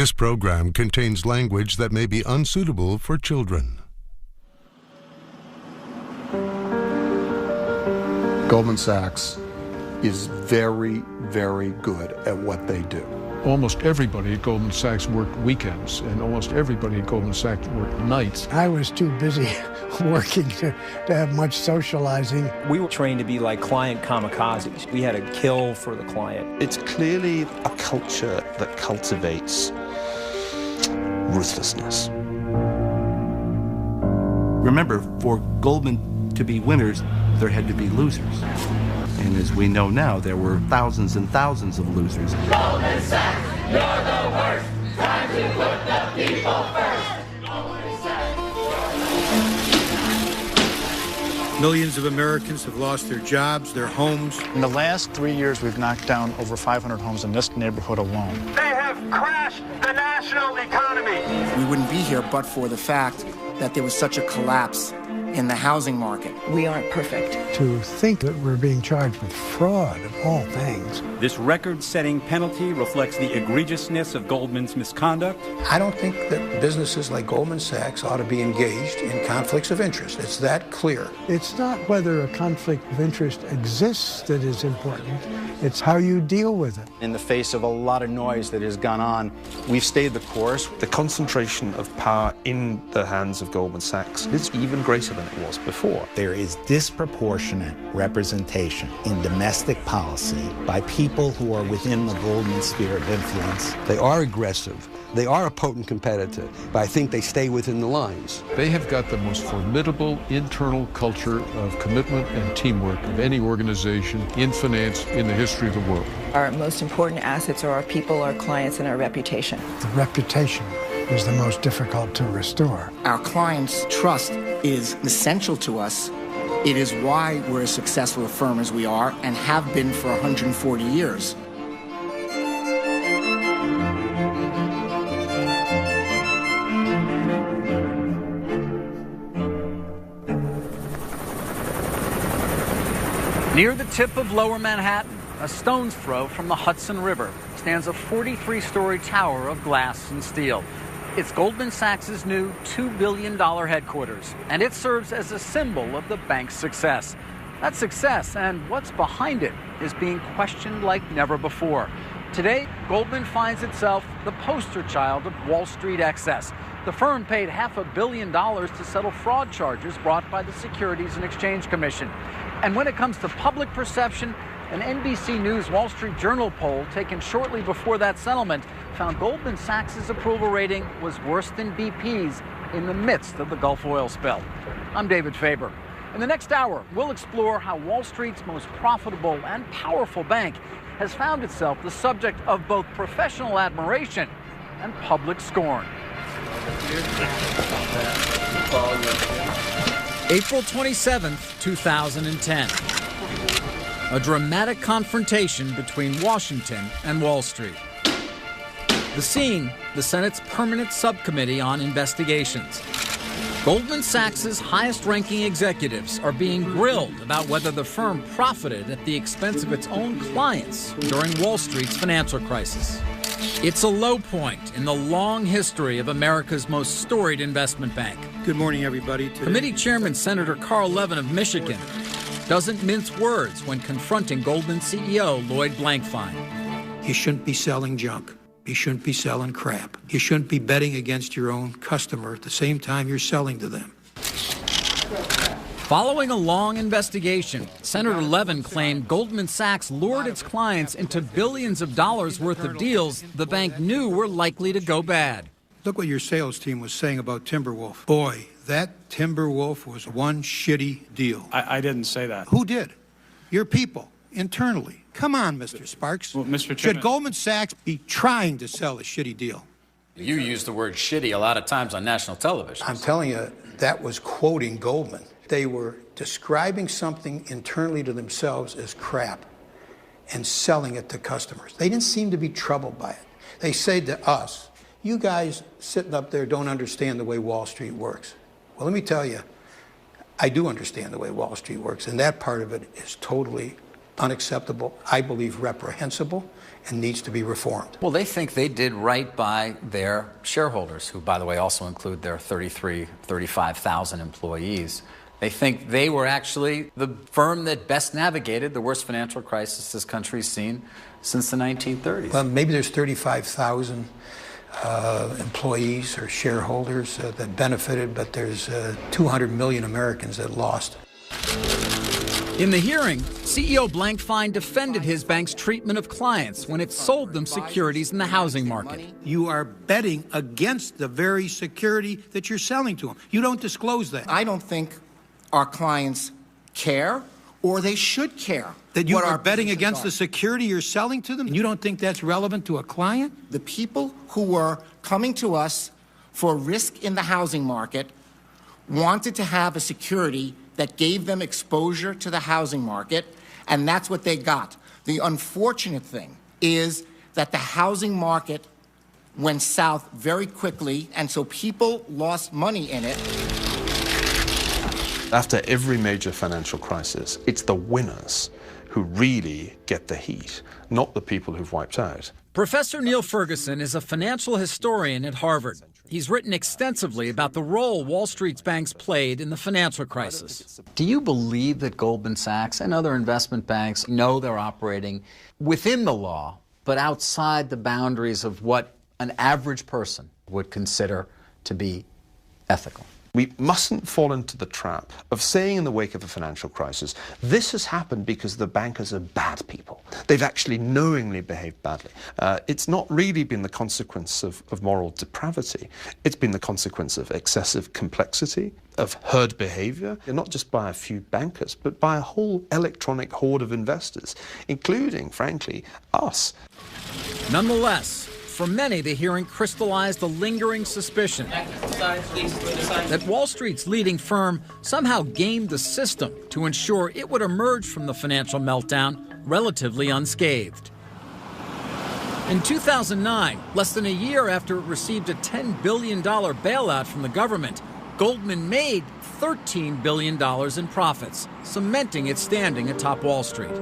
This program contains language that may be unsuitable for children. Goldman Sachs is very, very good at what they do. Almost everybody at Goldman Sachs worked weekends, and almost everybody at Goldman Sachs worked nights. I was too busy working to have much socializing. We were trained to be like client kamikazes. We had to kill for the client. It's clearly a culture that cultivates ruthlessness. Remember, for Goldman to be winners, there had to be losers. And as we know now, there were thousands and thousands of losers. Goldman Sachs, you're the worst. Time to put the people first. Millions of Americans have lost their jobs, their homes. In the last 3 years, we've knocked down over 500 homes in this neighborhood alone. They have crashed the national economy. We wouldn't be here but for the fact that there was such a collapse in the housing market. We aren't perfect. To think that we're being charged with fraud of all things. This record-setting penalty reflects the egregiousness of Goldman's misconduct. I don't think that businesses like Goldman Sachs ought to be engaged in conflicts of interest. It's that clear. It's not whether a conflict of interest exists that is important. It's how you deal with it. In the face of a lot of noise that has gone on, we've stayed the course. The concentration of power in the hands of Goldman Sachs is even greater than it was before. There is disproportionate representation in domestic policy by people who are within the Goldman sphere of influence. They are aggressive. They are a potent competitor, but I think they stay within the lines. They have got the most formidable internal culture of commitment and teamwork of any organization in finance in the history of the world. Our most important assets are our people, our clients, and our reputation. The reputation is the most difficult to restore. Our clients' trust is essential to us. It is why we're as successful a firm as we are and have been for 140 years. Near the tip of Lower Manhattan, a stone's throw from the Hudson River, stands a 43-story tower of glass and steel. It's Goldman Sachs' new $2 billion headquarters, and it serves as a symbol of the bank's success. That success and what's behind it is being questioned like never before. Today, Goldman finds itself the poster child of Wall Street excess. The firm paid $500 million to settle fraud charges brought by the Securities and Exchange Commission. And when it comes to public perception, an NBC News Wall Street Journal poll taken shortly before that settlement found Goldman Sachs' approval rating was worse than BP's in the midst of the Gulf oil spill. I'm David Faber. In the next hour, we'll explore how Wall Street's most profitable and powerful bank has found itself the subject of both professional admiration and public scorn. April 27th, 2010. A dramatic confrontation between Washington and Wall Street. The scene, the Senate's Permanent Subcommittee on Investigations. Goldman Sachs' highest-ranking executives are being grilled about whether the firm profited at the expense of its own clients during Wall Street's financial crisis. It's a low point in the long history of America's most storied investment bank. Good morning, everybody. Committee Chairman Senator Carl Levin of Michigan doesn't mince words when confronting Goldman CEO Lloyd Blankfein. You shouldn't be selling junk. You shouldn't be selling crap. You shouldn't be betting against your own customer at the same time you're selling to them. Following a long investigation, Senator Levin claimed Goldman Sachs lured its clients into billions of dollars worth of deals the bank knew were likely to go bad. Look what your sales team was saying about Timberwolf. Boy, that Timberwolf was one shitty deal. I didn't say that. Who did? Your people, internally. Come on, Mr. Sparks. Well, Mr. Chairman. Should Goldman Sachs be trying to sell a shitty deal? You use the word shitty a lot of times on national television. I'm telling you, that was quoting Goldman. They were describing something internally to themselves as crap and selling it to customers. They didn't seem to be troubled by it. They say to us, you guys sitting up there don't understand the way Wall Street works. Well, let me tell you, I do understand the way Wall Street works, and that part of it is totally unacceptable, I believe reprehensible, and needs to be reformed. Well, they think they did right by their shareholders, who, by the way, also include their 35,000 employees. They think they were actually the firm that best navigated the worst financial crisis this country's seen since the 1930s. Well, maybe there's 35,000 employees or shareholders that benefited, but there's 200 million Americans that lost. In the hearing, CEO Blankfein defended his bank's treatment of clients when it sold them securities in the housing market. You are betting against the very security that you're selling to them. You don't disclose that. I don't think our clients care, or they should care. That you are betting against the security you're selling to them? And you don't think that's relevant to a client? The people who were coming to us for risk in the housing market wanted to have a security that gave them exposure to the housing market, and that's what they got. The unfortunate thing is that the housing market went south very quickly, and so people lost money in it. After every major financial crisis, it's the winners who really get the heat, not the people who've wiped out. Professor Neil Ferguson is a financial historian at Harvard. He's written extensively about the role Wall Street's banks played in the financial crisis. Do you believe that Goldman Sachs and other investment banks know they're operating within the law, but outside the boundaries of what an average person would consider to be ethical? We mustn't fall into the trap of saying in the wake of a financial crisis, this has happened because the bankers are bad people. They've actually knowingly behaved badly. It's not really been the consequence of moral depravity. It's been the consequence of excessive complexity, of herd behavior, and not just by a few bankers, but by a whole electronic horde of investors, including, frankly, us. Nonetheless, for many, the hearing crystallized a lingering suspicion that Wall Street's leading firm somehow gamed the system to ensure it would emerge from the financial meltdown relatively unscathed. In 2009, less than a year after it received a $10 billion bailout from the government, Goldman made $13 billion in profits, cementing its standing atop Wall Street.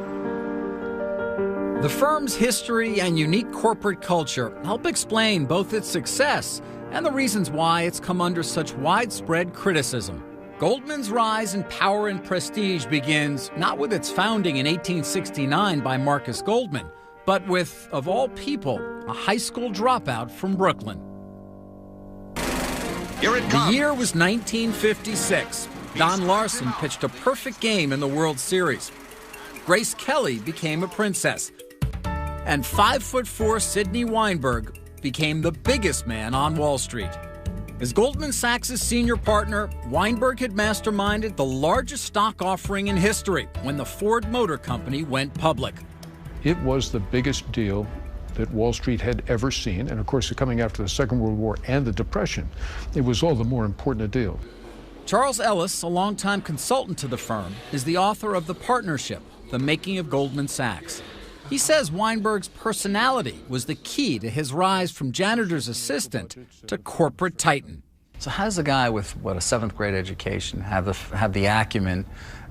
The firm's history and unique corporate culture help explain both its success and the reasons why it's come under such widespread criticism. Goldman's rise in power and prestige begins not with its founding in 1869 by Marcus Goldman, but with, of all people, a high school dropout from Brooklyn. The year was 1956. Don Larson pitched a perfect game in the World Series. Grace Kelly became a princess. And 5'4" Sidney Weinberg became the biggest man on Wall Street. As Goldman Sachs' senior partner, Weinberg had masterminded the largest stock offering in history when the Ford Motor Company went public. It was the biggest deal that Wall Street had ever seen, and of course, coming after the Second World War and the Depression, it was all the more important a deal. Charles Ellis, a longtime consultant to the firm, is the author of The Partnership, The Making of Goldman Sachs. He says Weinberg's personality was the key to his rise from janitor's assistant to corporate titan. So how does a guy with, a 7th grade education have the acumen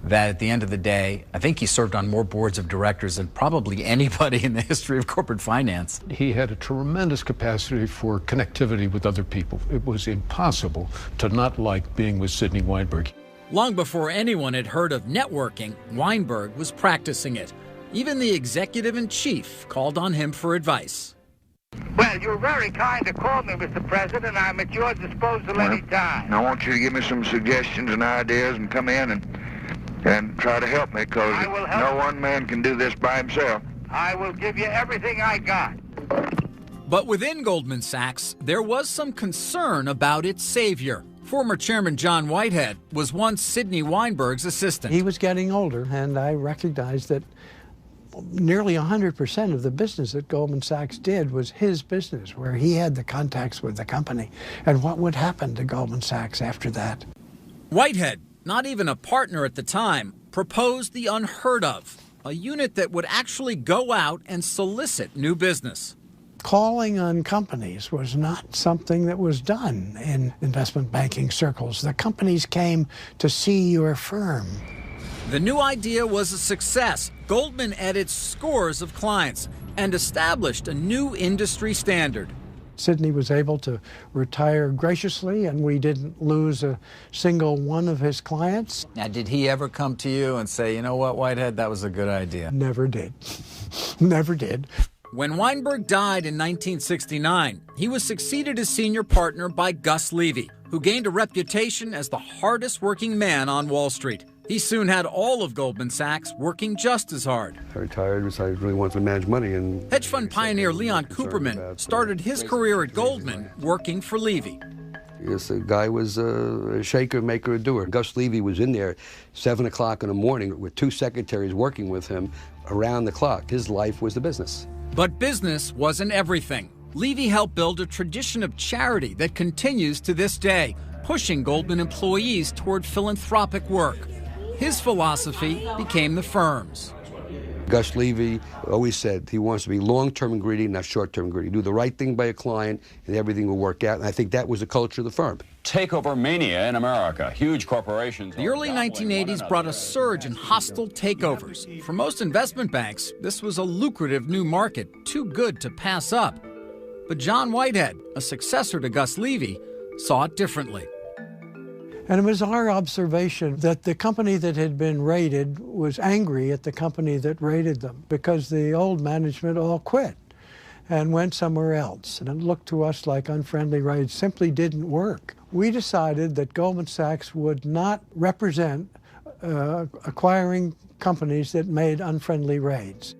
that at the end of the day, I think he served on more boards of directors than probably anybody in the history of corporate finance? He had a tremendous capacity for connectivity with other people. It was impossible to not like being with Sidney Weinberg. Long before anyone had heard of networking, Weinberg was practicing it. Even the executive-in-chief called on him for advice. Well, you're very kind to call me, Mr. President. I'm at your disposal any time. I want you to give me some suggestions and ideas and come in and try to help me, because no one man can do this by himself. I will give you everything I got. But within Goldman Sachs, there was some concern about its savior. Former Chairman John Whitehead was once Sidney Weinberg's assistant. He was getting older, and I recognized that nearly 100% of the business that Goldman Sachs did was his business, where he had the contacts with the company. And what would happen to Goldman Sachs after that? Whitehead, not even a partner at the time, proposed the unheard of, a unit that would actually go out and solicit new business. Calling on companies was not something that was done in investment banking circles. The companies came to see your firm. The new idea was a success. Goldman added scores of clients, and established a new industry standard. Sidney was able to retire graciously, and we didn't lose a single one of his clients. Now, did he ever come to you and say, you know what, Whitehead, that was a good idea? Never did. Never did. When Weinberg died in 1969, he was succeeded as senior partner by Gus Levy, who gained a reputation as the hardest working man on Wall Street. He soon had all of Goldman Sachs working just as hard. I retired because I really wanted to manage money. And hedge fund pioneer Leon Cooperman started his career at Goldman working for Levy. Yes, the guy was a shaker, maker, a doer. Gus Levy was in there 7 o'clock in the morning with 2 secretaries working with him around the clock. His life was the business. But business wasn't everything. Levy helped build a tradition of charity that continues to this day, pushing Goldman employees toward philanthropic work. His philosophy became the firm's. Gus Levy always said he wants to be long-term and greedy, not short-term and greedy. Do the right thing by a client, and everything will work out. And I think that was the culture of the firm. Takeover mania in America. Huge corporations. The early 1980s brought a surge in hostile takeovers. For most investment banks, this was a lucrative new market, too good to pass up. But John Whitehead, a successor to Gus Levy, saw it differently. And it was our observation that the company that had been raided was angry at the company that raided them because the old management all quit and went somewhere else. And it looked to us like unfriendly raids simply didn't work. We decided that Goldman Sachs would not represent acquiring companies that made unfriendly raids.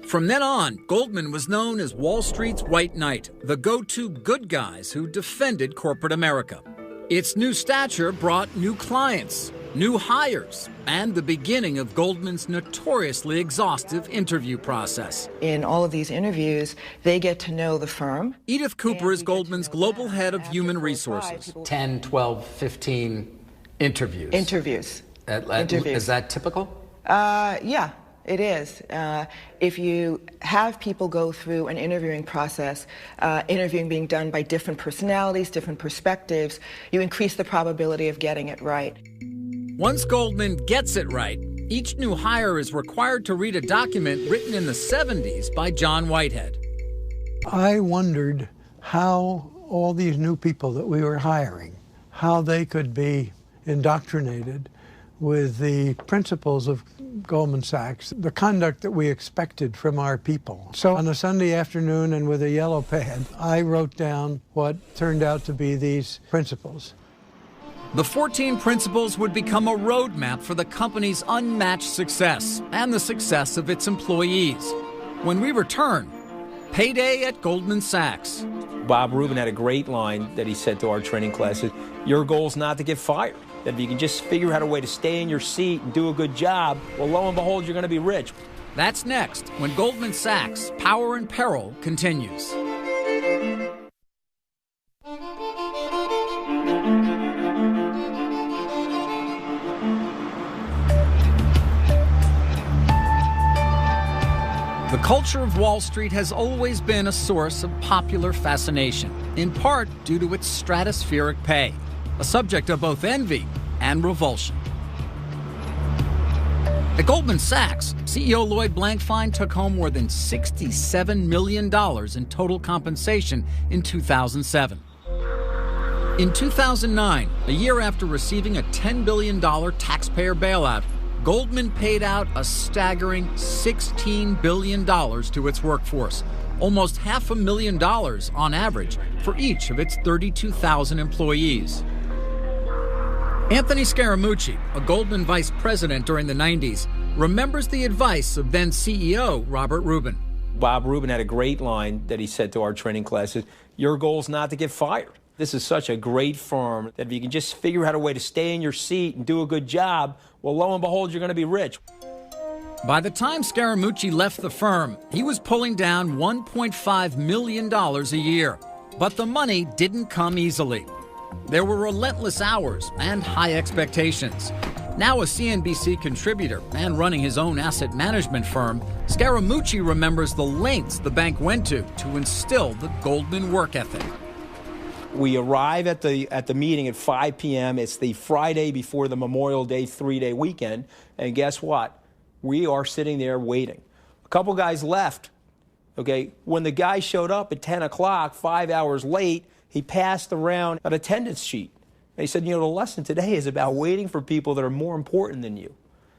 From then on, Goldman was known as Wall Street's White Knight, the go-to good guys who defended corporate America. Its new stature brought new clients, new hires, and the beginning of Goldman's notoriously exhaustive interview process. In all of these interviews, they get to know the firm. Edith Cooper is Goldman's global head of human resources. 10, 12, 15 interviews. Interviews. Is that typical? Yeah. It is. If you have people go through an interviewing process, interviewing being done by different personalities, different perspectives, you increase the probability of getting it right. Once Goldman gets it right, each new hire is required to read a document written in the 70s by John Whitehead. I wondered how all these new people that we were hiring, how they could be indoctrinated with the principles of Goldman Sachs, the conduct that we expected from our people. So on a Sunday afternoon and with a yellow pad, I wrote down what turned out to be these principles. The 14 principles would become a roadmap for the company's unmatched success and the success of its employees. When we return, payday at Goldman Sachs. Bob Rubin had a great line that he said to our training classes, your goal's not to get fired. That if you can just figure out a way to stay in your seat and do a good job, well, lo and behold, you're going to be rich. That's next when Goldman Sachs' Power and Peril continues. The culture of Wall Street has always been a source of popular fascination, in part due to its stratospheric pay, a subject of both envy and revulsion. At Goldman Sachs, CEO Lloyd Blankfein took home more than $67 million in total compensation in 2007. In 2009, a year after receiving a $10 billion taxpayer bailout, Goldman paid out a staggering $16 billion to its workforce, almost $500,000 on average for each of its 32,000 employees. Anthony Scaramucci, a Goldman vice president during the 90s, remembers the advice of then CEO Robert Rubin. Bob Rubin had a great line that he said to our training classes, your goal's not to get fired. This is such a great firm that if you can just figure out a way to stay in your seat and do a good job, well, lo and behold, you're going to be rich. By the time Scaramucci left the firm, he was pulling down $1.5 million a year. But the money didn't come easily. There were relentless hours and high expectations. Now a CNBC contributor and running his own asset management firm, Scaramucci remembers the lengths the bank went to instill the Goldman work ethic. We arrive at the meeting at 5 p.m. It's the Friday before the Memorial Day 3-day weekend. And guess what? We are sitting there waiting. A couple guys left. Okay, when the guy showed up at 10 o'clock, 5 hours late, he passed around an attendance sheet. And he said, the lesson today is about waiting for people that are more important than you.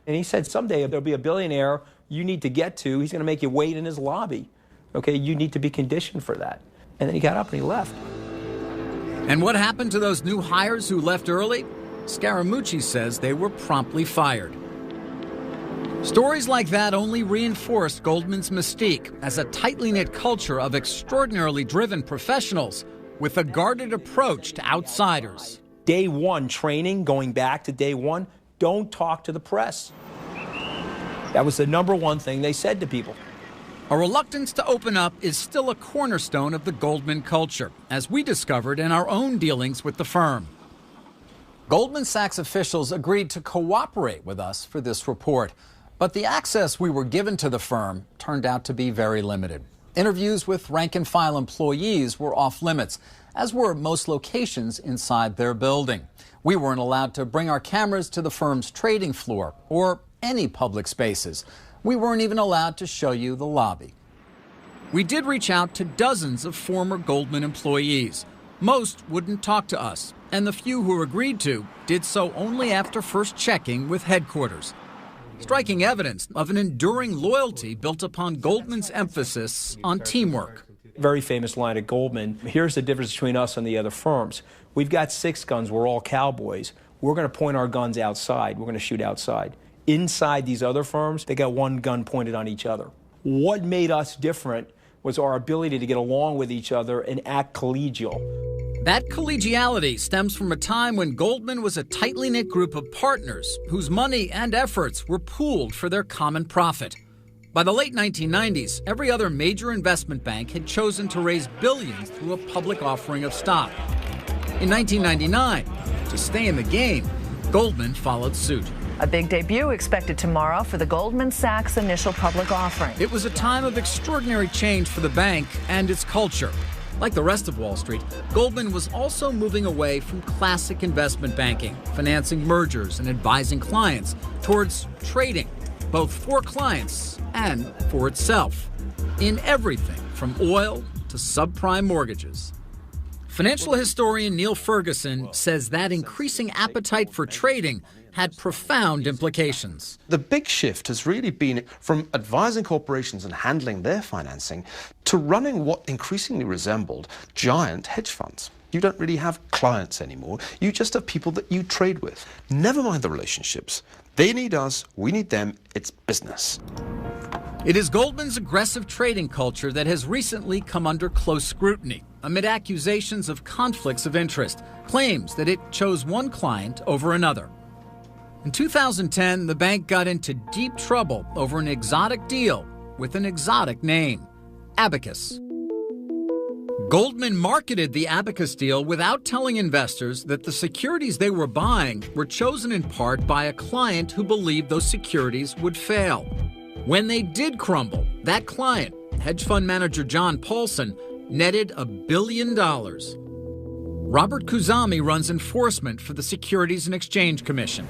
And he said, someday there'll be a billionaire you need to get to. He's going to make you wait in his lobby. Okay, you need to be conditioned for that. And then he got up and he left. And what happened to those new hires who left early? Scaramucci says they were promptly fired. Stories like that only reinforced Goldman's mystique as a tightly knit culture of extraordinarily driven professionals with a guarded approach to outsiders. Day one training, going back to day one, don't talk to the press. That was the number one thing they said to people. A reluctance to open up is still a cornerstone of the Goldman culture, as we discovered in our own dealings with the firm. Goldman Sachs officials agreed to cooperate with us for this report, but the access we were given to the firm turned out to be very limited. Interviews with rank-and-file employees were off limits, as were most locations inside their building. We weren't allowed to bring our cameras to the firm's trading floor or any public spaces. We weren't even allowed to show you the lobby. We did reach out to dozens of former Goldman employees. Most wouldn't talk to us, and the few who agreed to did so only after first checking with headquarters. Striking evidence of an enduring loyalty built upon Goldman's emphasis on teamwork. Very famous line at Goldman, here's the difference between us and the other firms. We've got 6 guns, we're all cowboys. We're going to point our guns outside, we're going to shoot outside. Inside these other firms, they got one gun pointed on each other. What made us different was our ability to get along with each other and act collegial. That collegiality stems from a time when Goldman was a tightly knit group of partners whose money and efforts were pooled for their common profit. By the late 1990s, every other major investment bank had chosen to raise billions through a public offering of stock. In 1999, to stay in the game, Goldman followed suit. A big debut expected tomorrow for the Goldman Sachs initial public offering. It was a time of extraordinary change for the bank and its culture. Like the rest of Wall Street, Goldman was also moving away from classic investment banking, financing mergers and advising clients, towards trading, both for clients and for itself, in everything from oil to subprime mortgages. Financial historian Neil Ferguson says that increasing appetite for trading had profound implications. The big shift has really been from advising corporations and handling their financing to running what increasingly resembled giant hedge funds. You don't really have clients anymore. You just have people that you trade with. Never mind the relationships. They need us, we need them. It's business. It is Goldman's aggressive trading culture that has recently come under close scrutiny amid accusations of conflicts of interest, claims that it chose one client over another. In 2010, the bank got into deep trouble over an exotic deal with an exotic name, Abacus. Goldman marketed the Abacus deal without telling investors that the securities they were buying were chosen in part by a client who believed those securities would fail. When they did crumble, that client, hedge fund manager John Paulson, netted $1 billion. Robert Kuzami runs enforcement for the Securities and Exchange Commission.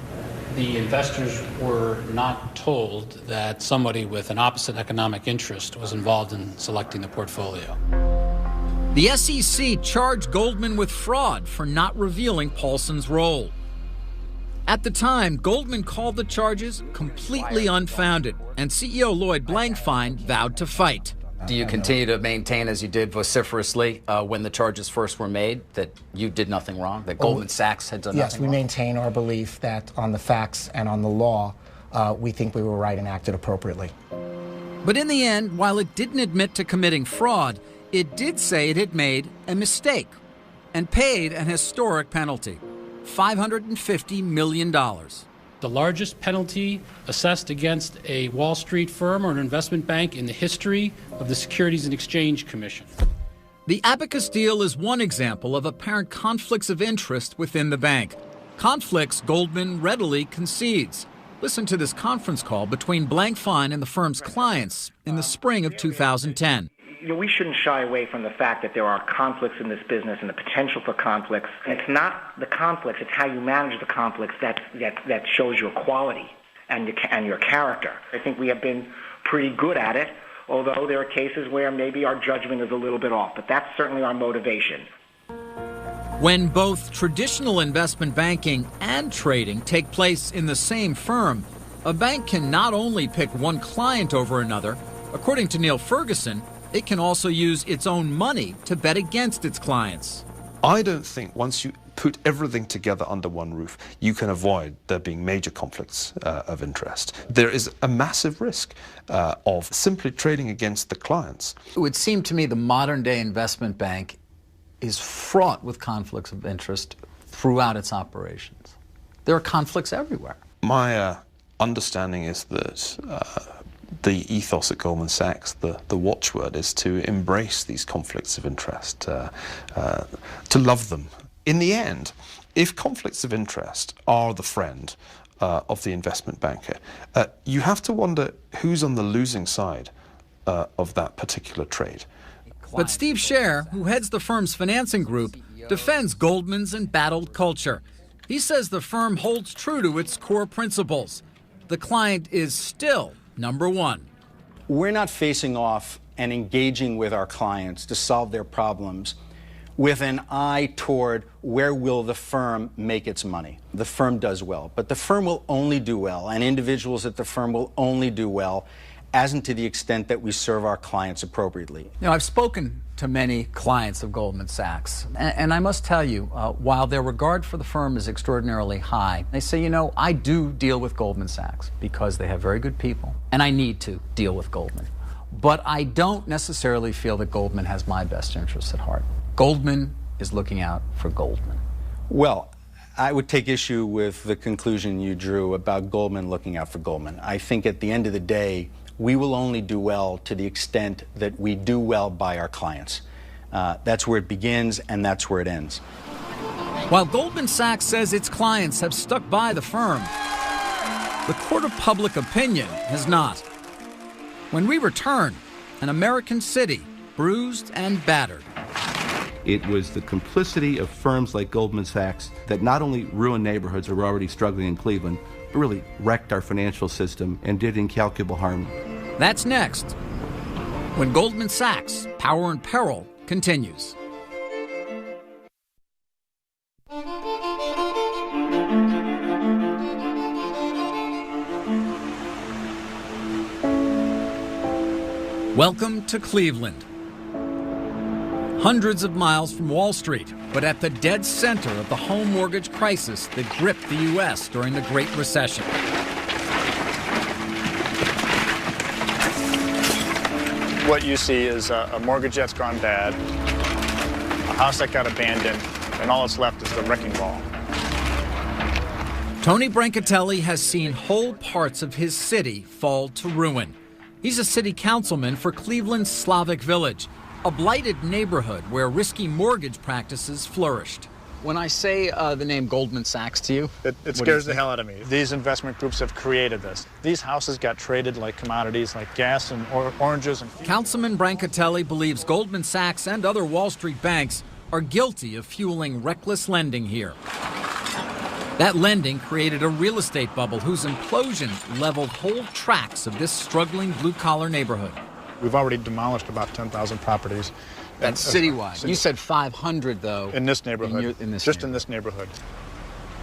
The investors were not told that somebody with an opposite economic interest was involved in selecting the portfolio. The SEC charged Goldman with fraud for not revealing Paulson's role. At the time, Goldman called the charges completely unfounded, and CEO Lloyd Blankfein vowed to fight. Do you continue to maintain, as you did vociferously when the charges first were made, that you did nothing wrong, that Goldman Sachs had done nothing wrong? Yes, we maintain our belief that on the facts and on the law, we think we were right and acted appropriately. But in the end, while it didn't admit to committing fraud, it did say it had made a mistake and paid an historic penalty, $550 million. The largest penalty assessed against a Wall Street firm or an investment bank in the history of the Securities and Exchange Commission. The Abacus deal is one example of apparent conflicts of interest within the bank. Conflicts Goldman readily concedes. Listen to this conference call between Blankfein and the firm's clients in the spring of 2010. We shouldn't shy away from the fact that there are conflicts in this business and the potential for conflicts. And it's not the conflicts, it's how you manage the conflicts that shows your quality and your character. I think we have been pretty good at it although there are cases where maybe our judgment is a little bit off. But that's certainly our motivation. When both traditional investment banking and trading take place in the same firm, a bank can not only pick one client over another. According to Neil Ferguson, it can also use its own money to bet against its clients. I don't think once you put everything together under one roof, you can avoid there being major conflicts of interest. There is a massive risk of simply trading against the clients. It would seem to me the modern-day investment bank is fraught with conflicts of interest throughout its operations. There are conflicts everywhere. My understanding is that the ethos at Goldman Sachs, the watchword, is to embrace these conflicts of interest, to love them. In the end, if conflicts of interest are the friend of the investment banker, you have to wonder who's on the losing side of that particular trade. But Steve Scher, who heads the firm's financing group, defends Goldman's embattled culture. He says the firm holds true to its core principles. The client is still number one. We're not facing off and engaging with our clients to solve their problems with an eye toward where will the firm make its money. The firm does well, but the firm will only do well, and individuals at the firm will only do well as and to the extent that we serve our clients appropriately. You know, I've spoken to many clients of Goldman Sachs, and I must tell you, while their regard for the firm is extraordinarily high, they say, you know, I do deal with Goldman Sachs because they have very good people, and I need to deal with Goldman. But I don't necessarily feel that Goldman has my best interests at heart. Goldman is looking out for Goldman. Well, I would take issue with the conclusion you drew about Goldman looking out for Goldman. I think at the end of the day, we will only do well to the extent that we do well by our clients. That's where it begins and that's where it ends. While Goldman Sachs says its clients have stuck by the firm, the court of public opinion has not. When we return, an American city bruised and battered. It was the complicity of firms like Goldman Sachs that not only ruined neighborhoods that were already struggling in Cleveland, but really wrecked our financial system and did incalculable harm. That's next, when Goldman Sachs' Power and Peril continues. Welcome to Cleveland. Hundreds of miles from Wall Street, but at the dead center of the home mortgage crisis that gripped the U.S. during the Great Recession. What you see is a mortgage that's gone bad, a house that got abandoned, and all that's left is the wrecking ball. Tony Brancatelli has seen whole parts of his city fall to ruin. He's a city councilman for Cleveland's Slavic Village, a blighted neighborhood where risky mortgage practices flourished. When I say the name Goldman Sachs to you, it scares the hell out of me. These investment groups have created this. These houses got traded like commodities, like gas and oranges. Councilman Brancatelli believes Goldman Sachs and other Wall Street banks are guilty of fueling reckless lending here. That lending created a real estate bubble whose implosion leveled whole tracts of this struggling blue-collar neighborhood. We've already demolished about 10,000 properties. That's citywide. You said 500, though. In this neighborhood. In this neighborhood.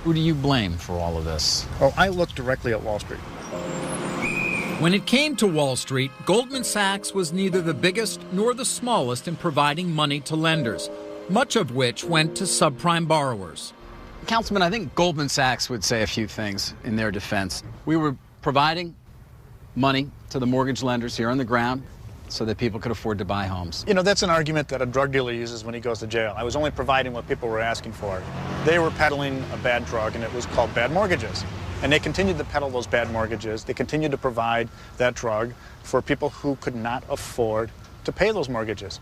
Who do you blame for all of this? Well, I look directly at Wall Street. When it came to Wall Street, Goldman Sachs was neither the biggest nor the smallest in providing money to lenders, much of which went to subprime borrowers. Councilman, I think Goldman Sachs would say a few things in their defense. We were providing money to the mortgage lenders here on the ground so that people could afford to buy homes. You know, that's an argument that a drug dealer uses when he goes to jail. I was only providing what people were asking for. They were peddling a bad drug, and it was called bad mortgages. And they continued to peddle those bad mortgages. They continued to provide that drug for people who could not afford to pay those mortgages.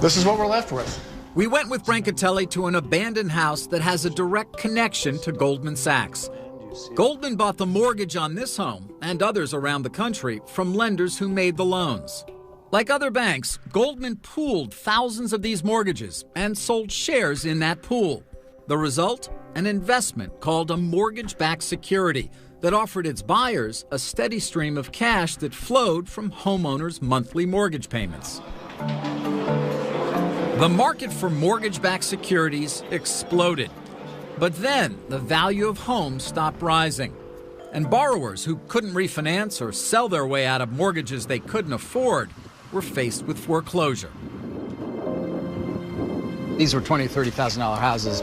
This is what we're left with. We went with Brancatelli to an abandoned house that has a direct connection to Goldman Sachs. Goldman bought the mortgage on this home and others around the country from lenders who made the loans. Like other banks, Goldman pooled thousands of these mortgages and sold shares in that pool. The result? An investment called a mortgage-backed security, that offered its buyers a steady stream of cash that flowed from homeowners' monthly mortgage payments. The market for mortgage-backed securities exploded. But then the value of homes stopped rising, and borrowers who couldn't refinance or sell their way out of mortgages they couldn't afford were faced with foreclosure. These were $20,000, $30,000 houses,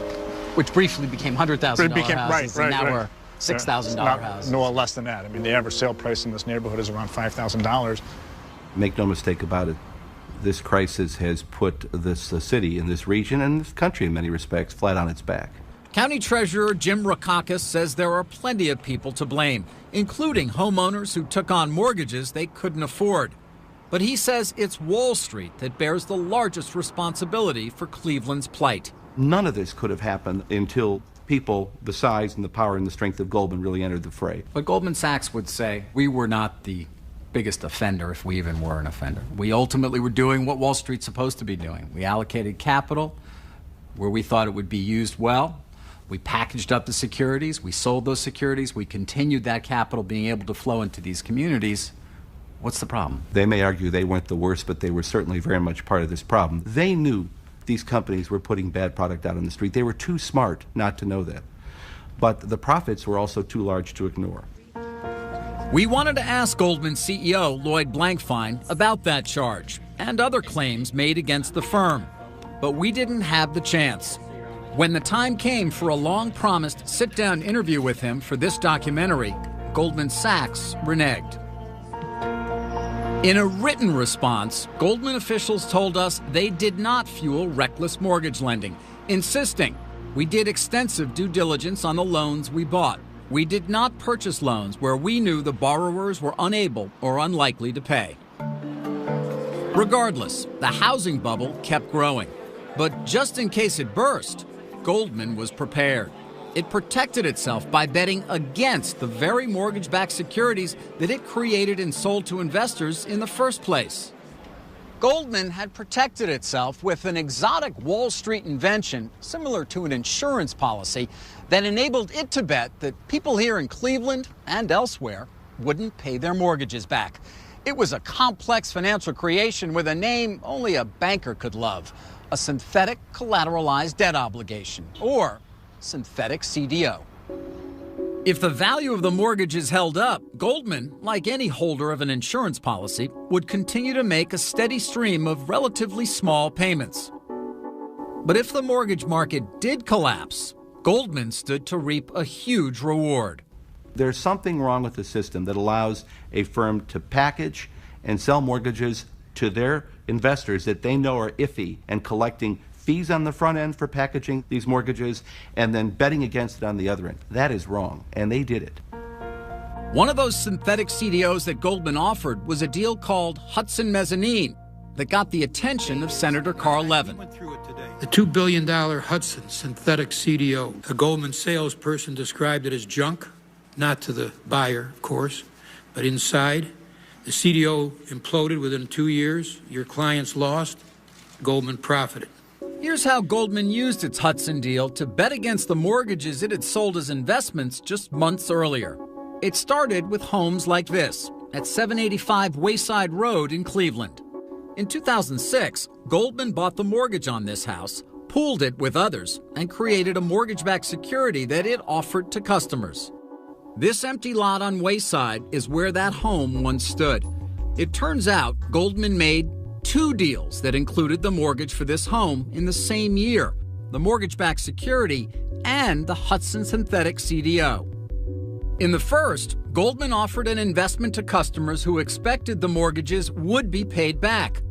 which briefly became $100,000 houses, and now we're $6,000 houses. No less than that. I mean, the average sale price in this neighborhood is around $5,000. Make no mistake about it, this crisis has put this city and this region and this country in many respects flat on its back. County Treasurer Jim Rakakis says there are plenty of people to blame, including homeowners who took on mortgages they couldn't afford. But he says it's Wall Street that bears the largest responsibility for Cleveland's plight. None of this could have happened until people the size and the power and the strength of Goldman really entered the fray. But Goldman Sachs would say we were not the biggest offender, if we even were an offender. We ultimately were doing what Wall Street's supposed to be doing. We allocated capital where we thought it would be used well. We packaged up the securities, we sold those securities, we continued that capital being able to flow into these communities. What's the problem? They may argue they weren't the worst, but they were certainly very much part of this problem. They knew these companies were putting bad product out on the street. They were too smart not to know that. But the profits were also too large to ignore. We wanted to ask Goldman CEO Lloyd Blankfein about that charge and other claims made against the firm, but we didn't have the chance. When the time came for a long-promised sit-down interview with him for this documentary, Goldman Sachs reneged. In a written response, Goldman officials told us they did not fuel reckless mortgage lending, insisting we did extensive due diligence on the loans we bought. We did not purchase loans where we knew the borrowers were unable or unlikely to pay. Regardless, the housing bubble kept growing. But just in case it burst, Goldman was prepared. It protected itself by betting against the very mortgage-backed securities that it created and sold to investors in the first place. Goldman had protected itself with an exotic Wall Street invention similar to an insurance policy that enabled it to bet that people here in Cleveland and elsewhere wouldn't pay their mortgages back. It was a complex financial creation with a name only a banker could love: a synthetic collateralized debt obligation, or synthetic CDO. If the value of the mortgages held up, Goldman, like any holder of an insurance policy, would continue to make a steady stream of relatively small payments. But if the mortgage market did collapse, Goldman stood to reap a huge reward. There's something wrong with the system that allows a firm to package and sell mortgages to their investors that they know are iffy and collecting fees on the front end for packaging these mortgages and then betting against it on the other end. That is wrong, and they did it. One of those synthetic CDOs that Goldman offered was a deal called Hudson Mezzanine that got the attention of Senator Carl Levin. The $2 billion Hudson synthetic CDO. A Goldman salesperson described it as junk, not to the buyer, of course, but inside. The CDO imploded within 2 years. Your clients lost. Goldman profited. Here's how Goldman used its Hudson deal to bet against the mortgages it had sold as investments just months earlier. It started with homes like this at 785 Wayside Road in Cleveland. In 2006, Goldman bought the mortgage on this house, pooled it with others, and created a mortgage-backed security that it offered to customers. This empty lot on Wayside is where that home once stood. It turns out Goldman made 2 deals that included the mortgage for this home in the same year, the mortgage-backed security and the Hudson synthetic CDO. In the first, Goldman offered an investment to customers who expected the mortgages would be paid back.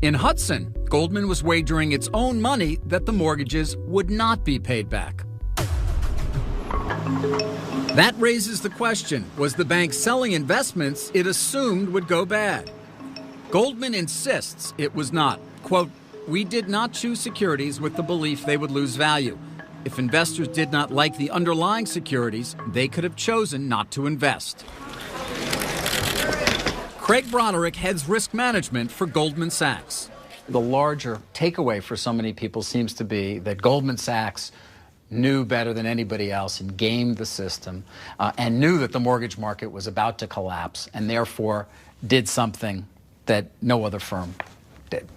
In Hudson, Goldman was wagering its own money that the mortgages would not be paid back. That raises the question, was the bank selling investments it assumed would go bad? Goldman insists it was not. Quote, "We did not choose securities with the belief they would lose value. If investors did not like the underlying securities, they could have chosen not to invest." Craig Broderick heads risk management for Goldman Sachs. The larger takeaway for so many people seems to be that Goldman Sachs knew better than anybody else and gamed the system and knew that the mortgage market was about to collapse and therefore did something that no other firm did.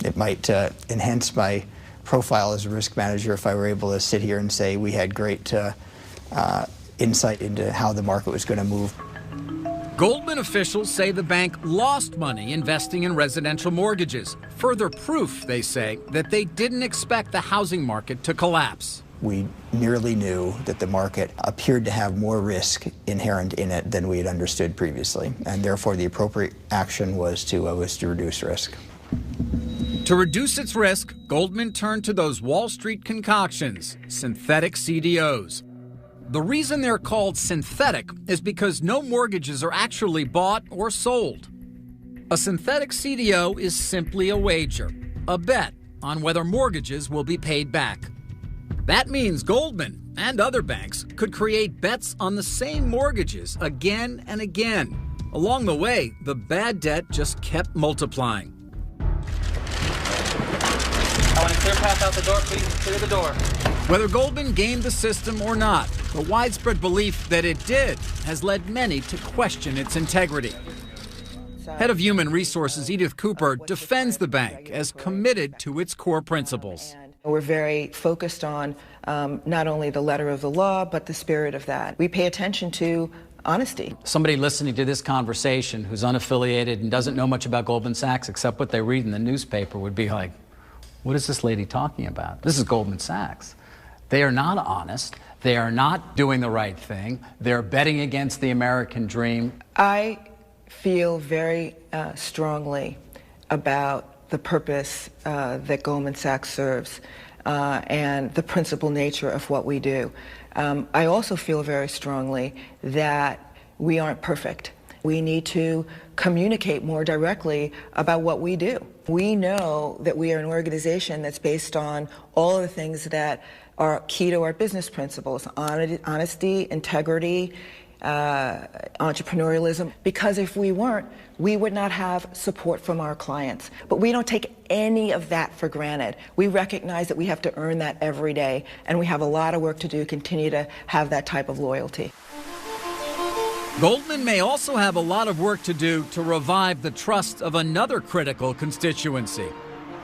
It might enhance my profile as a risk manager if I were able to sit here and say we had great insight into how the market was going to move. Goldman officials say the bank lost money investing in residential mortgages. Further proof, they say, that they didn't expect the housing market to collapse. We merely knew that the market appeared to have more risk inherent in it than we had understood previously, and therefore the appropriate action was to reduce risk. To reduce its risk, Goldman turned to those Wall Street concoctions, synthetic CDOs. The reason they're called synthetic is because no mortgages are actually bought or sold. A synthetic CDO is simply a wager, a bet on whether mortgages will be paid back. That means Goldman and other banks could create bets on the same mortgages again and again. Along the way, the bad debt just kept multiplying. I want a clear path out the door, please. Clear the door. Whether Goldman gamed the system or not, the widespread belief that it did has led many to question its integrity. Head of Human Resources Edith Cooper defends the bank as committed to its core principles. We're very focused on not only the letter of the law, but the spirit of that. We pay attention to honesty. Somebody listening to this conversation who's unaffiliated and doesn't know much about Goldman Sachs except what they read in the newspaper would be like, what is this lady talking about? This is Goldman Sachs. They are not honest. They are not doing the right thing. They're betting against the American dream. I feel very strongly about the purpose that Goldman Sachs serves and the principal nature of what we do. I also feel very strongly that we aren't perfect. We need to communicate more directly about what we do. We know that we are an organization that's based on all of the things that are key to our business principles: honesty, integrity, entrepreneurialism, because if we weren't, we would not have support from our clients. But we don't take any of that for granted. We recognize that we have to earn that every day, and we have a lot of work to do to continue to have that type of loyalty. Goldman may also have a lot of work to do to revive the trust of another critical constituency: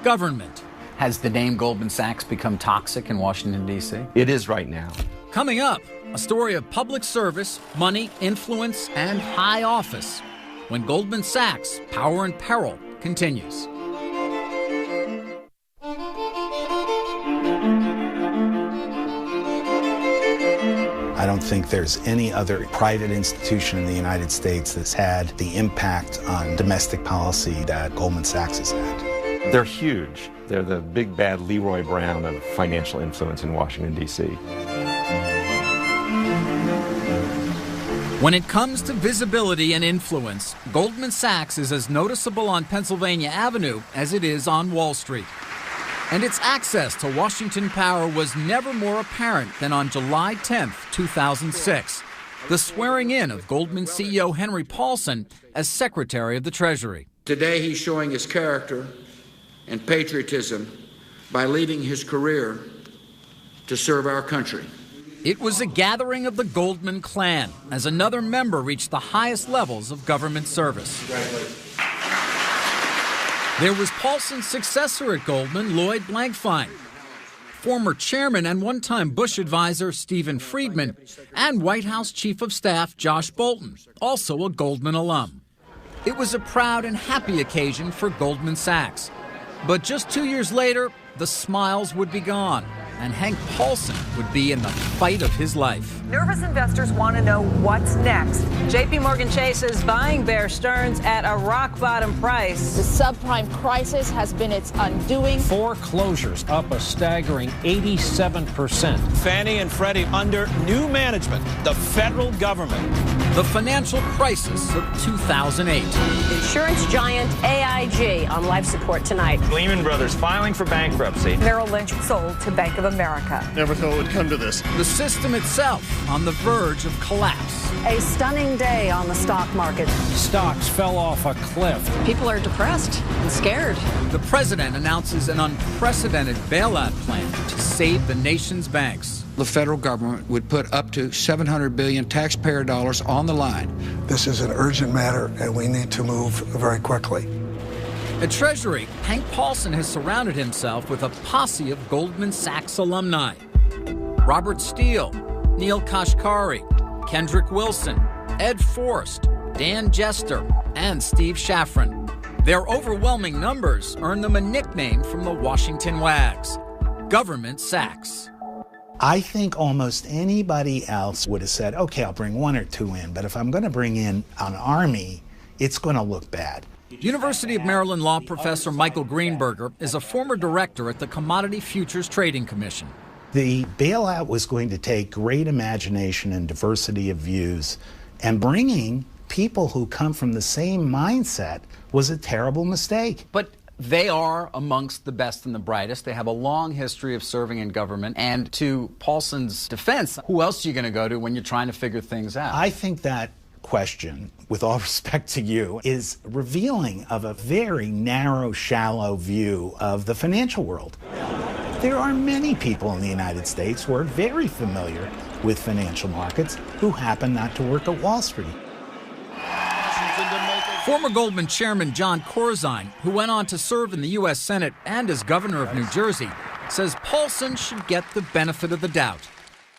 government. Has the name Goldman Sachs become toxic in Washington, D.C.? It is right now. Coming up, a story of public service, money, influence, and high office when Goldman Sachs' Power and Peril continues. I don't think there's any other private institution in the United States that's had the impact on domestic policy that Goldman Sachs has had. They're huge. They're the big bad Leroy Brown of financial influence in Washington, D.C. When it comes to visibility and influence, Goldman Sachs is as noticeable on Pennsylvania Avenue as it is on Wall Street. And its access to Washington power was never more apparent than on July 10, 2006, the swearing in of Goldman CEO Henry Paulson as Secretary of the Treasury. Today he's showing his character and patriotism by leaving his career to serve our country. It was a gathering of the Goldman clan as another member reached the highest levels of government service. There was Paulson's successor at Goldman, Lloyd Blankfein, former chairman and one-time Bush advisor Stephen Friedman, and White House Chief of Staff Josh Bolten, also a Goldman alum. It was a proud and happy occasion for Goldman Sachs. But just 2 years later, the smiles would be gone, and Hank Paulson would be in the fight of his life. Nervous investors want to know what's next. JP Morgan Chase is buying Bear Stearns at a rock-bottom price. The subprime crisis has been its undoing. Foreclosures up a staggering 87%. Fannie and Freddie under new management, the federal government. The financial crisis of 2008. Insurance giant AIG on life support tonight. Lehman Brothers filing for bankruptcy. Merrill Lynch sold to Bank of America. Never thought it would come to this. The system itself on the verge of collapse. A stunning day on the stock market. Stocks fell off a cliff. People are depressed and scared. The president announces an unprecedented bailout plan to save the nation's banks. the federal government would put up to $700 billion taxpayer dollars on the line. This is an urgent matter, and we need to move very quickly. At Treasury, Hank Paulson has surrounded himself with a posse of Goldman Sachs alumni. Robert Steele, Neil Kashkari, Kendrick Wilson, Ed Forst, Dan Jester, and Steve Shafran. Their overwhelming numbers earned them a nickname from the Washington Wags, Government Sachs. I think almost anybody else would have said, okay, I'll bring one or two in, but if I'm going to bring in an army, it's going to look bad. University of Maryland law professor Michael Greenberger is a former director at the Commodity Futures Trading Commission. The bailout was going to take great imagination and diversity of views, and bringing people who come from the same mindset was a terrible mistake. But they are amongst the best and the brightest. They have a long history of serving in government. And to Paulson's defense, who else are you going to go to when you're trying to figure things out? I think that question, with all respect to you, is revealing of a very narrow, shallow view of the financial world. There are many people in the United States who are very familiar with financial markets who happen not to work at Wall Street. Former Goldman chairman John Corzine, who went on to serve in the U.S. Senate and as governor of New Jersey, says Paulson should get the benefit of the doubt.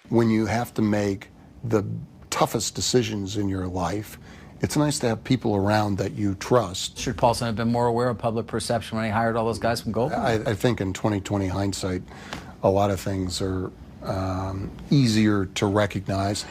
When you have to make the toughest decisions in your life, it's nice to have people around that you trust. Should Paulson have been more aware of public perception when he hired all those guys from Goldman? I think in 2020 hindsight, a lot of things are easier to recognize.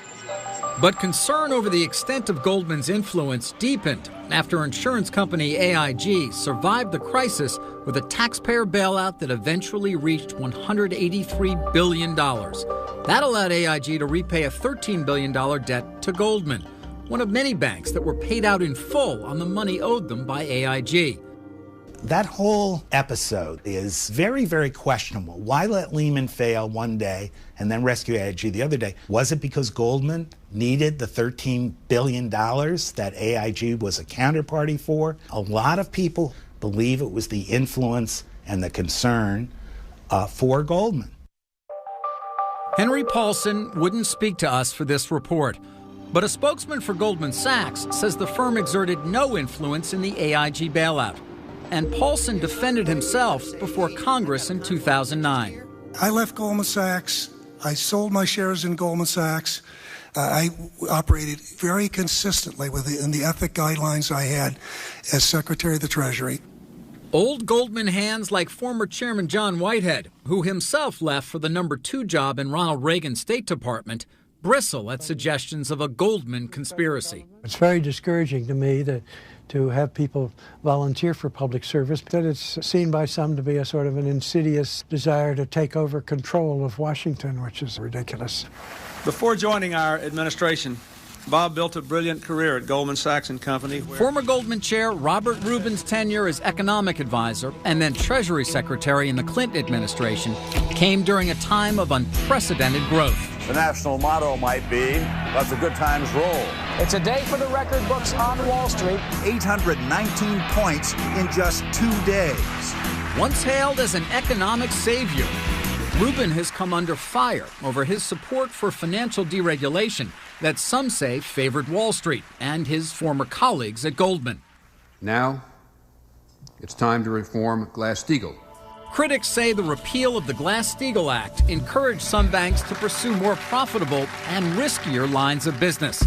But concern over the extent of Goldman's influence deepened after insurance company AIG survived the crisis with a taxpayer bailout that eventually reached $183 billion. That allowed AIG to repay a $13 billion debt to Goldman, one of many banks that were paid out in full on the money owed them by AIG. That whole episode is very, very questionable. Why let Lehman fail one day and then rescue AIG the other day? Was it because Goldman needed the $13 billion that AIG was a counterparty for? A lot of people believe it was the influence and the concern for Goldman. Henry Paulson wouldn't speak to us for this report, but a spokesman for Goldman Sachs says the firm exerted no influence in the AIG bailout. And Paulson defended himself before Congress in 2009. I left Goldman Sachs. I sold my shares in Goldman Sachs. I operated very consistently within the ethic guidelines I had as Secretary of the Treasury. Old Goldman hands like former Chairman John Whitehead, who himself left for the number 2 job in Ronald Reagan's State Department, bristle at suggestions of a Goldman conspiracy. It's very discouraging to me to have people volunteer for public service, that it's seen by some to be a sort of an insidious desire to take over control of Washington, which is ridiculous. Before joining our administration, Bob built a brilliant career at Goldman Sachs and Company. Former Goldman chair Robert Rubin's tenure as economic advisor and then Treasury Secretary in the Clinton administration came during a time of unprecedented growth. The national motto might be, let the good times roll. It's a day for the record books on Wall Street. 819 points in just 2 days. Once hailed as an economic savior, Rubin has come under fire over his support for financial deregulation that some say favored Wall Street and his former colleagues at Goldman. Now, it's time to reform Glass-Steagall. Critics say the repeal of the Glass-Steagall Act encouraged some banks to pursue more profitable and riskier lines of business.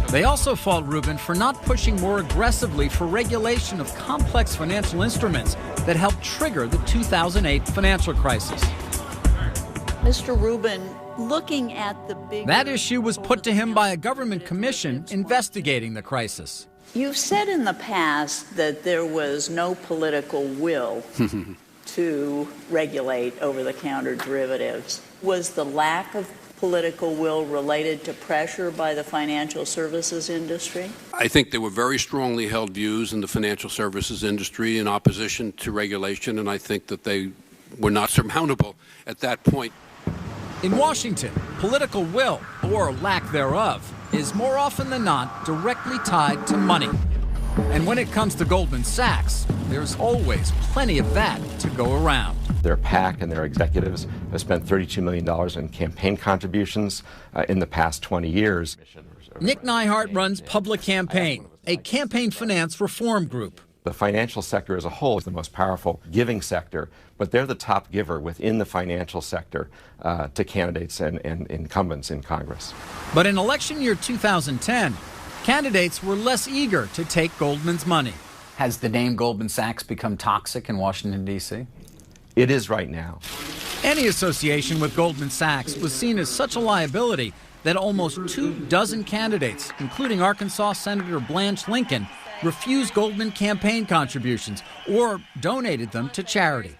They also fault Rubin for not pushing more aggressively for regulation of complex financial instruments that helped trigger the 2008 financial crisis. Mr. Rubin, looking at the big... That issue was put to him by a government commission investigating the crisis. You've said in the past that there was no political will to regulate over-the-counter derivatives. Was the lack of political will related to pressure by the financial services industry? I think there were very strongly held views in the financial services industry in opposition to regulation, and I think that they were not surmountable at that point. In Washington, political will, or lack thereof, is more often than not directly tied to money. And when it comes to Goldman Sachs, there's always plenty of that to go around. Their PAC and their executives have spent $32 million in campaign contributions in the past 20 years. Nick Neihart runs Public Campaign, a campaign finance reform group. The financial sector as a whole is the most powerful giving sector, but they're the top giver within the financial sector to candidates and incumbents in Congress. But in election year 2010, candidates were less eager to take Goldman's money. Has the name Goldman Sachs become toxic in Washington, D.C.? It is right now. Any association with Goldman Sachs was seen as such a liability that almost 24 candidates, including Arkansas Senator Blanche Lincoln, refused Goldman campaign contributions or donated them to charity.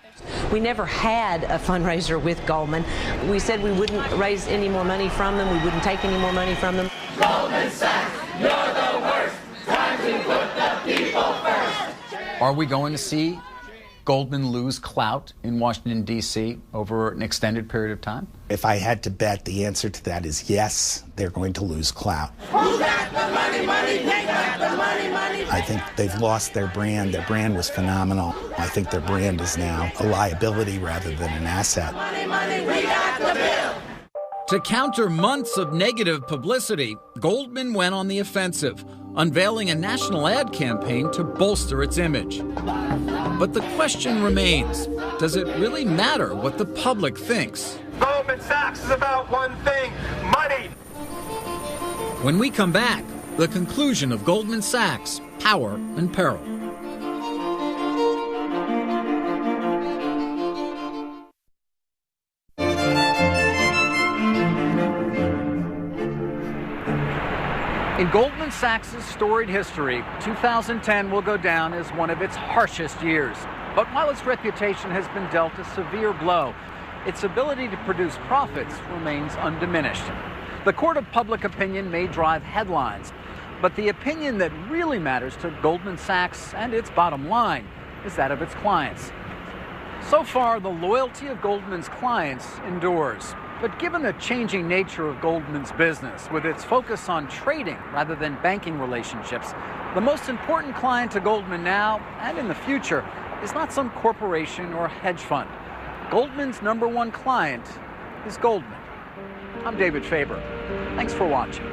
We never had a fundraiser with Goldman. We said we wouldn't raise any more money from them. We wouldn't take any more money from them. Goldman Sachs, you're the worst. Time to put the people first. Are we going to see Goldman lose clout in Washington, D.C. over an extended period of time? If I had to bet, the answer to that is yes, they're going to lose clout. Who got the money, money? They got the money, money. I think they've lost their brand. Their brand was phenomenal. I think their brand is now a liability rather than an asset. Money, money, we got the bill. To counter months of negative publicity, Goldman went on the offensive, unveiling a national ad campaign to bolster its image. But the question remains, does it really matter what the public thinks? Goldman Sachs is about one thing, money. When we come back, the conclusion of Goldman Sachs, Power and Peril. In Goldman Sachs' storied history, 2010 will go down as one of its harshest years. But while its reputation has been dealt a severe blow, its ability to produce profits remains undiminished. The court of public opinion may drive headlines, but the opinion that really matters to Goldman Sachs and its bottom line is that of its clients. So far, the loyalty of Goldman's clients endures. But given the changing nature of Goldman's business, with its focus on trading rather than banking relationships, the most important client to Goldman now and in the future is not some corporation or hedge fund. Goldman's #1 client is Goldman. I'm David Faber. Thanks for watching.